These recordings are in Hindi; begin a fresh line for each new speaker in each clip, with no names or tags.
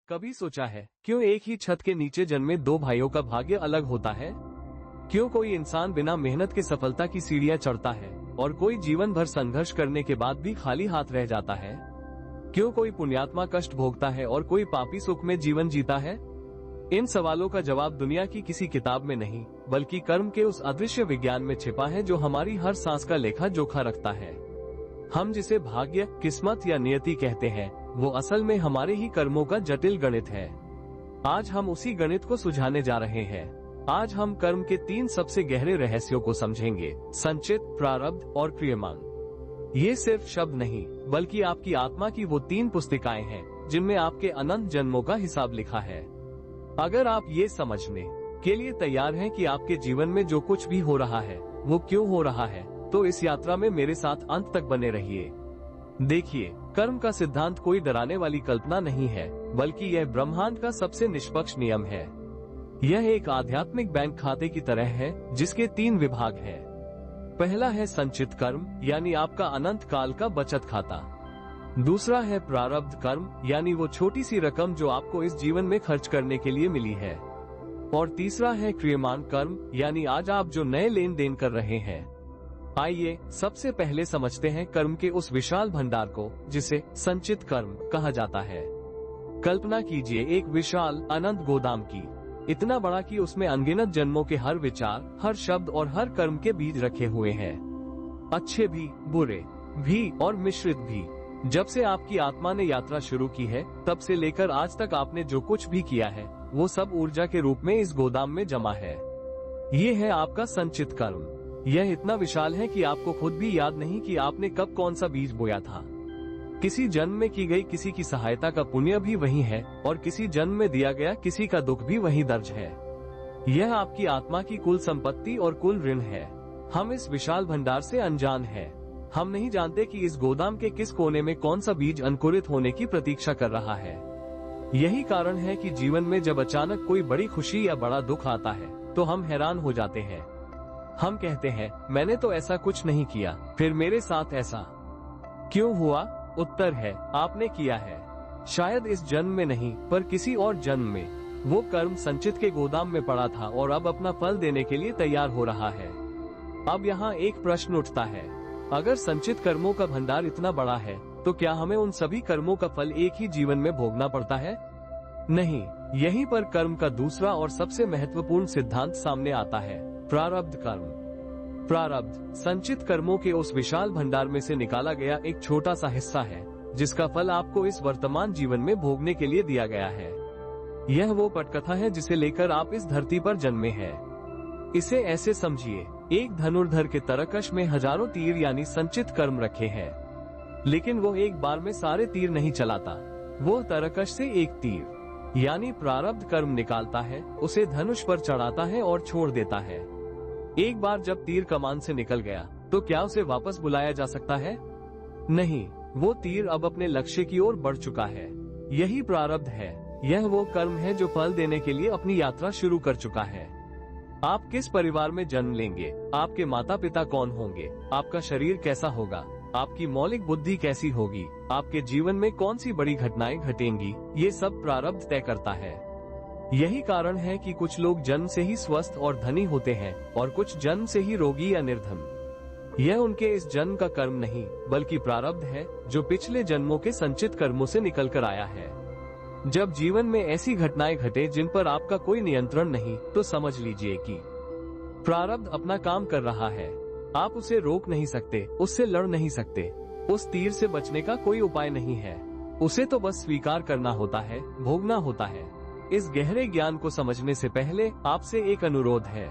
कभी सोचा है क्यों एक ही छत के नीचे जन्मे दो भाइयों का भाग्य अलग होता है? क्यों कोई इंसान बिना मेहनत के सफलता की सीढ़ियां चढ़ता है और कोई जीवन भर संघर्ष करने के बाद भी खाली हाथ रह जाता है? क्यों कोई पुण्यात्मा कष्ट भोगता है और कोई पापी सुख में जीवन जीता है? इन सवालों का जवाब दुनिया की किसी किताब में नहीं, बल्कि कर्म के उस अदृश्य विज्ञान में छिपा है जो हमारी हर सांस का लेखा जोखा रखता है। हम जिसे भाग्य, किस्मत या नियति कहते हैं, वो असल में हमारे ही कर्मों का जटिल गणित है। आज हम उसी गणित को सुलझाने जा रहे हैं। आज हम कर्म के 3 सबसे गहरे रहस्यों को समझेंगे: संचित, प्रारब्ध और क्रियमाण। ये सिर्फ शब्द नहीं, बल्कि आपकी आत्मा की वो 3 पुस्तिकाएं हैं जिनमें आपके अनंत जन्मों का हिसाब लिखा है। अगर आप ये समझने के लिए तैयार हैं कि आपके जीवन में जो कुछ भी हो रहा है वो क्यों हो रहा है, तो इस यात्रा में मेरे साथ अंत तक बने रहिए। देखिए, कर्म का सिद्धांत कोई डराने वाली कल्पना नहीं है, बल्कि यह ब्रह्मांड का सबसे निष्पक्ष नियम है। यह एक आध्यात्मिक बैंक खाते की तरह है जिसके 3 विभाग हैं। पहला है संचित कर्म, यानी आपका अनंत काल का बचत खाता। दूसरा है प्रारब्ध कर्म, यानी वो छोटी सी रकम जो आपको इस जीवन में खर्च करने के लिए मिली है। और तीसरा है क्रियमाण कर्म, यानी आज आप जो नए लेन देन कर रहे हैं। आइए सबसे पहले समझते हैं कर्म के उस विशाल भंडार को जिसे संचित कर्म कहा जाता है। कल्पना कीजिए एक विशाल अनंत गोदाम की, इतना बड़ा कि उसमें अनगिनत जन्मों के हर विचार, हर शब्द और हर कर्म के बीज रखे हुए हैं। अच्छे भी, बुरे भी और मिश्रित भी। जब से आपकी आत्मा ने यात्रा शुरू की है, तब से लेकर आज तक आपने जो कुछ भी किया है वो सब ऊर्जा के रूप में इस गोदाम में जमा है। ये है आपका संचित कर्म। यह इतना विशाल है कि आपको खुद भी याद नहीं कि आपने कब कौन सा बीज बोया था। किसी जन्म में की गई किसी की सहायता का पुण्य भी वही है और किसी जन्म में दिया गया किसी का दुख भी वही दर्ज है। यह आपकी आत्मा की कुल संपत्ति और कुल ऋण है। हम इस विशाल भंडार से अनजान हैं। हम नहीं जानते कि इस गोदाम के किस कोने में कौन सा बीज अंकुरित होने की प्रतीक्षा कर रहा है। यही कारण है कि जीवन में जब अचानक कोई बड़ी खुशी या बड़ा दुख आता है तो हम हैरान हो जाते हैं। हम कहते हैं, मैंने तो ऐसा कुछ नहीं किया, फिर मेरे साथ ऐसा क्यों हुआ? उत्तर है, आपने किया है। शायद इस जन्म में नहीं, पर किसी और जन्म में वो कर्म संचित के गोदाम में पड़ा था और अब अपना फल देने के लिए तैयार हो रहा है। अब यहाँ एक प्रश्न उठता है, अगर संचित कर्मों का भंडार इतना बड़ा है तो क्या हमें उन सभी कर्मों का फल एक ही जीवन में भोगना पड़ता है? नहीं। यहीं पर कर्म का दूसरा और सबसे महत्वपूर्ण सिद्धांत सामने आता है, प्रारब्ध कर्म। प्रारब्ध संचित कर्मों के उस विशाल भंडार में से निकाला गया एक छोटा सा हिस्सा है जिसका फल आपको इस वर्तमान जीवन में भोगने के लिए दिया गया है। यह वो पटकथा है जिसे लेकर आप इस धरती पर जन्मे हैं। इसे ऐसे समझिए, एक धनुर्धर के तरकश में हजारों तीर यानी संचित कर्म रखे हैं, लेकिन वो एक बार में सारे तीर नहीं चलाता। वो तरकश से एक तीर यानी प्रारब्ध कर्म निकालता है, उसे धनुष पर चढ़ाता है और छोड़ देता है। एक बार जब तीर कमान से निकल गया तो क्या उसे वापस बुलाया जा सकता है? नहीं, वो तीर अब अपने लक्ष्य की ओर बढ़ चुका है। यही प्रारब्ध है। यह वो कर्म है जो फल देने के लिए अपनी यात्रा शुरू कर चुका है। आप किस परिवार में जन्म लेंगे, आपके माता पिता कौन होंगे, आपका शरीर कैसा होगा, आपकी मौलिक बुद्धि कैसी होगी, आपके जीवन में कौन सी बड़ी घटनाएं घटेंगी, ये सब प्रारब्ध तय करता है। यही कारण है कि कुछ लोग जन्म से ही स्वस्थ और धनी होते हैं और कुछ जन्म से ही रोगी या निर्धन। यह उनके इस जन्म का कर्म नहीं, बल्कि प्रारब्ध है जो पिछले जन्मों के संचित कर्मों से निकल कर आया है। जब जीवन में ऐसी घटनाएं घटे जिन पर आपका कोई नियंत्रण नहीं, तो समझ लीजिए कि प्रारब्ध अपना काम कर रहा है। आप उसे रोक नहीं सकते, उससे लड़ नहीं सकते, उस तीर से बचने का कोई उपाय नहीं है। उसे तो बस स्वीकार करना होता है, भोगना होता है। इस गहरे ज्ञान को समझने से पहले आपसे एक अनुरोध है।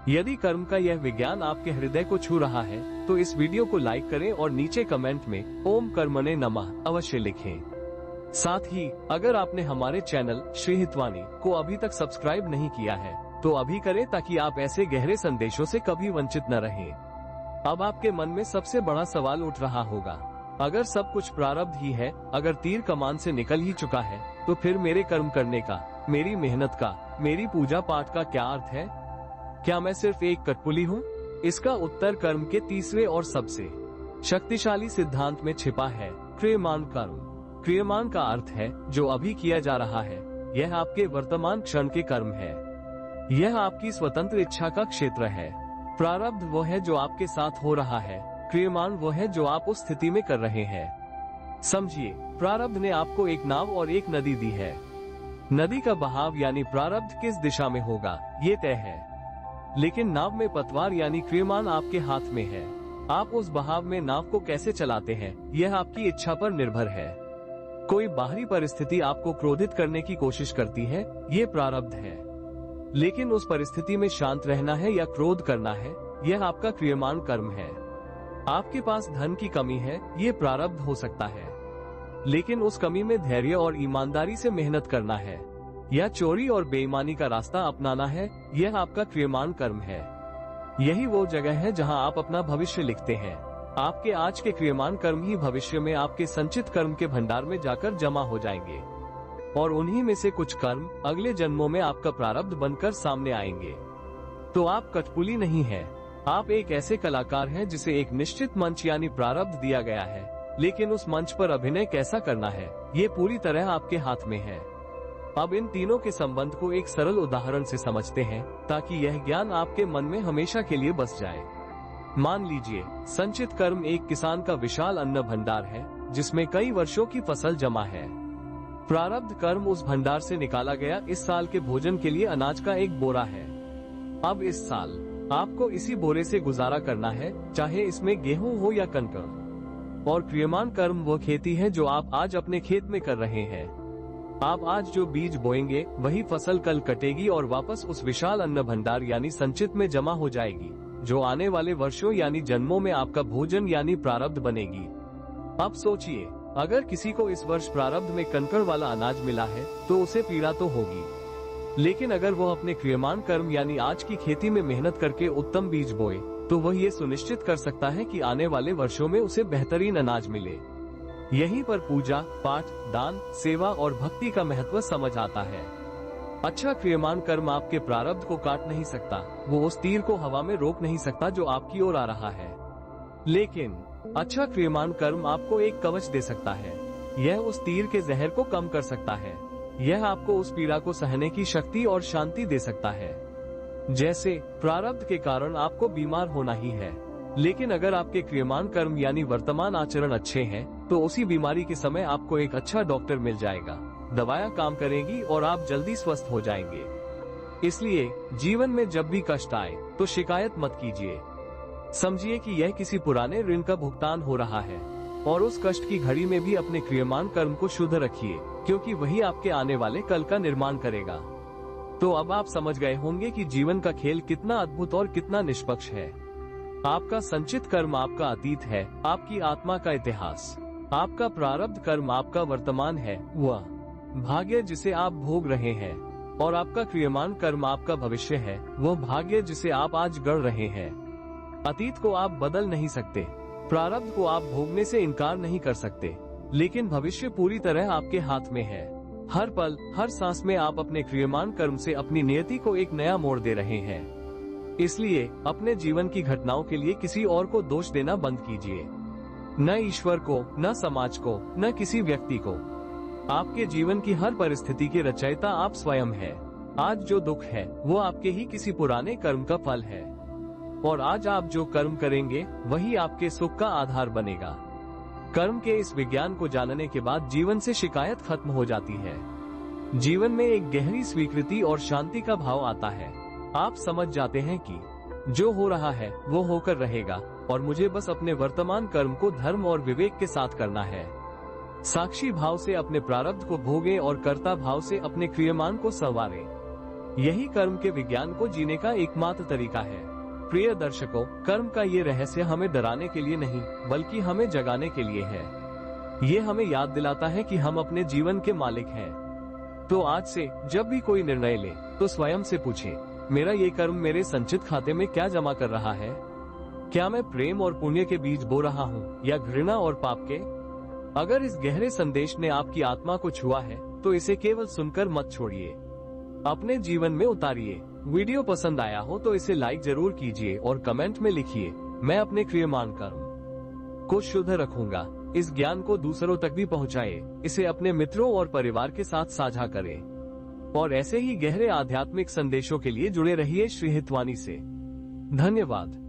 यदि कर्म का यह विज्ञान आपके हृदय को छू रहा है तो इस वीडियो को लाइक करें और नीचे कमेंट में ओम कर्मणे नमः अवश्य लिखें। साथ ही अगर आपने हमारे चैनल श्री हितवाणी को अभी तक सब्सक्राइब नहीं किया है तो अभी करें, ताकि आप ऐसे गहरे संदेशों से कभी वंचित न रहें। अब आपके मन में सबसे बड़ा सवाल उठ रहा होगा, अगर सब कुछ प्रारब्ध ही है, अगर तीर कमान से निकल ही चुका है, तो फिर मेरे कर्म करने का, मेरी मेहनत का, मेरी पूजा पाठ का क्या अर्थ है? क्या मैं सिर्फ एक कठपुतली हूँ? इसका उत्तर कर्म के तीसरे और सबसे शक्तिशाली सिद्धांत में छिपा है, क्रियमाण कर्म। क्रियमाण का अर्थ है जो अभी किया जा रहा है, यह आपके वर्तमान क्षण के कर्म है। यह आपकी स्वतंत्र इच्छा का क्षेत्र है। प्रारब्ध वो है जो आपके साथ हो रहा है, क्रियमाण वो है जो आप उस स्थिति में कर रहे हैं। समझिए, प्रारब्ध ने आपको एक नाव और एक नदी दी है। नदी का बहाव यानी प्रारब्ध किस दिशा में होगा ये तय है, लेकिन नाव में पतवार यानी क्रियमाण आपके हाथ में है। आप उस बहाव में नाव को कैसे चलाते हैं यह आपकी इच्छा पर निर्भर है। कोई बाहरी परिस्थिति आपको क्रोधित करने की कोशिश करती है, ये प्रारब्ध है। लेकिन उस परिस्थिति में शांत रहना है या क्रोध करना है, यह आपका क्रियमाण कर्म है। आपके पास धन की कमी है, ये प्रारब्ध हो सकता है, लेकिन उस कमी में धैर्य और ईमानदारी से मेहनत करना है या चोरी और बेईमानी का रास्ता अपनाना है, यह आपका क्रियमाण कर्म है। यही वो जगह है जहां आप अपना भविष्य लिखते हैं। आपके आज के क्रियमाण कर्म ही भविष्य में आपके संचित कर्म के भंडार में जाकर जमा हो जाएंगे और उन्हीं में से कुछ कर्म अगले जन्मों में आपका प्रारब्ध बनकर सामने आएंगे। तो आप कठपुतली नहीं हैं, आप एक ऐसे कलाकार हैं जिसे एक निश्चित मंच यानी प्रारब्ध दिया गया है, लेकिन उस मंच पर अभिनय कैसा करना है ये पूरी तरह आपके हाथ में है। अब इन तीनों के संबंध को एक सरल उदाहरण से समझते हैं ताकि यह ज्ञान आपके मन में हमेशा के लिए बस जाए। मान लीजिए, संचित कर्म एक किसान का विशाल अन्न भंडार है जिसमें कई वर्षों की फसल जमा है। प्रारब्ध कर्म उस भंडार से निकाला गया इस साल के भोजन के लिए अनाज का एक बोरा है। अब इस साल आपको इसी बोरे से गुजारा करना है, चाहे इसमें गेहूं हो या कनक। और क्रियमाण कर्म वो खेती है जो आप आज अपने खेत में कर रहे हैं। आप आज जो बीज बोएंगे वही फसल कल कटेगी और वापस उस विशाल अन्न भंडार यानी संचित में जमा हो जाएगी, जो आने वाले वर्षों यानी जन्मों में आपका भोजन यानी प्रारब्ध बनेगी। अब सोचिए, अगर किसी को इस वर्ष प्रारब्ध में कंकड़ वाला अनाज मिला है तो उसे पीड़ा तो होगी, लेकिन अगर वो अपने क्रियमाण कर्म यानी आज की खेती में मेहनत करके उत्तम बीज बोए तो वह ये सुनिश्चित कर सकता है कि आने वाले वर्षों में उसे बेहतरीन अनाज मिले। यहीं पर पूजा, पाठ, दान, सेवा और भक्ति का महत्व समझ आता है। अच्छा क्रियमाण कर्म आपके प्रारब्ध को काट नहीं सकता, वो उस तीर को हवा में रोक नहीं सकता जो आपकी ओर आ रहा है, लेकिन अच्छा क्रियमाण कर्म आपको एक कवच दे सकता है। यह उस तीर के जहर को कम कर सकता है। यह आपको उस पीड़ा को सहने की शक्ति और शांति दे सकता है। जैसे प्रारब्ध के कारण आपको बीमार होना ही है, लेकिन अगर आपके क्रियमाण कर्म यानी वर्तमान आचरण अच्छे हैं तो उसी बीमारी के समय आपको एक अच्छा डॉक्टर मिल जाएगा, दवाएं काम करेंगी और आप जल्दी स्वस्थ हो जाएंगे। इसलिए जीवन में जब भी कष्ट आए तो शिकायत मत कीजिए। समझिए कि यह किसी पुराने ऋण का भुगतान हो रहा है और उस कष्ट की घड़ी में भी अपने क्रियमाण कर्म को शुद्ध रखिए, क्योंकि वही आपके आने वाले कल का निर्माण करेगा। तो अब आप समझ गए होंगे कि जीवन का खेल कितना अद्भुत और कितना निष्पक्ष है। आपका संचित कर्म आपका अतीत है, आपकी आत्मा का इतिहास। आपका प्रारब्ध कर्म आपका वर्तमान है, वह भाग्य जिसे आप भोग रहे हैं, और आपका क्रियमाण कर्म आपका भविष्य है, वह भाग्य जिसे आप आज गढ़ रहे हैं। अतीत को आप बदल नहीं सकते, प्रारब्ध को आप भोगने से इनकार नहीं कर सकते, लेकिन भविष्य पूरी तरह आपके हाथ में है। हर पल, हर सांस में आप अपने क्रियमाण कर्म से अपनी नियति को एक नया मोड़ दे रहे हैं। इसलिए अपने जीवन की घटनाओं के लिए किसी और को दोष देना बंद कीजिए, न ईश्वर को, न समाज को, न किसी व्यक्ति को। आपके जीवन की हर परिस्थिति के रचयिता आप स्वयं हैं। आज जो दुख है वो आपके ही किसी पुराने कर्म का फल है, और आज आप जो कर्म करेंगे वही आपके सुख का आधार बनेगा। कर्म के इस विज्ञान को जानने के बाद जीवन से शिकायत खत्म हो जाती है। जीवन में एक गहरी स्वीकृति और शांति का भाव आता है। आप समझ जाते हैं कि जो हो रहा है वो होकर रहेगा और मुझे बस अपने वर्तमान कर्म को धर्म और विवेक के साथ करना है। साक्षी भाव से अपने प्रारब्ध को भोगें और कर्ता भाव से अपने क्रियमाण को संवारें। यही कर्म के विज्ञान को जीने का एकमात्र तरीका है। प्रिय दर्शकों, कर्म का ये रहस्य हमें डराने के लिए नहीं बल्कि हमें जगाने के लिए है। ये हमें याद दिलाता है कि हम अपने जीवन के मालिक हैं। तो आज से जब भी कोई निर्णय ले तो स्वयं से पूछें, मेरा ये कर्म मेरे संचित खाते में क्या जमा कर रहा है? क्या मैं प्रेम और पुण्य के बीज बो रहा हूँ या घृणा और पाप के? अगर इस गहरे संदेश ने आपकी आत्मा को छुआ है तो इसे केवल सुनकर मत छोड़िए, अपने जीवन में उतारिए। वीडियो पसंद आया हो तो इसे लाइक जरूर कीजिए और कमेंट में लिखिए, मैं अपने क्रियमाण कर्म को शुद्ध रखूंगा। इस ज्ञान को दूसरों तक भी पहुंचाए, इसे अपने मित्रों और परिवार के साथ साझा करें और ऐसे ही गहरे आध्यात्मिक संदेशों के लिए जुड़े रहिए श्री हितवाणी से। धन्यवाद।